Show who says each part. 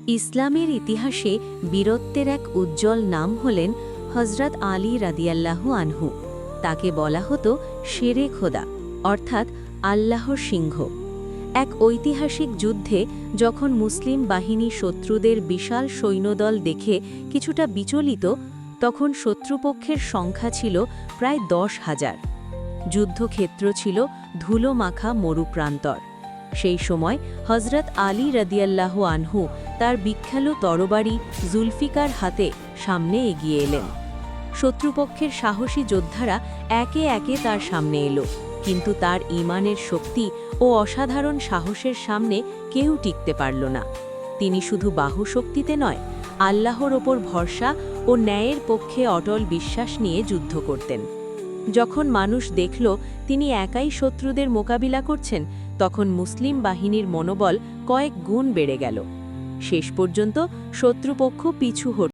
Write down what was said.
Speaker 1: ইসলামের ইতিহাসে বীরত্বের এক উজ্জ্বল নাম হলেন হজরত আলী রাদিয়াল্লাহু আনহু। তাকে বলা হতো শেরে খোদা, অর্থাৎ আল্লাহর সিংহ। এক ঐতিহাসিক যুদ্ধে যখন মুসলিম বাহিনী শত্রুদের বিশাল সৈন্যদল দেখে কিছুটা বিচলিত, তখন শত্রুপক্ষের সংখ্যা ছিল প্রায় 10,000। যুদ্ধক্ষেত্র ছিল ধুলোমাখা মরুপ্রান্তর। সেই সময় হজরত আলী রাদিয়াল্লাহু আনহু তার বিখ্যাত তরবারি জুলফিকার হাতে সামনে এগিয়ে এলেন। শত্রুপক্ষের সাহসী যোদ্ধারা একে একে তার সামনে এলো, কিন্তু তার ঈমানের শক্তি ও অসাধারণ সাহসের সামনে কেউ টিকতে পারল না। তিনি শুধু বাহু শক্তিতে নয়, আল্লাহর ওপর ভরসা ও ন্যায়ের পক্ষে অটল বিশ্বাস নিয়ে যুদ্ধ করতেন। যখন মানুষ দেখল তিনি একাই শত্রুদের মোকাবিলা করছেন, তখন মুসলিম বাহিনীর মনোবল কয়েক গুণ বেড়ে গেল। শেষ পর্যন্ত শত্রুপক্ষ পিছু হটল।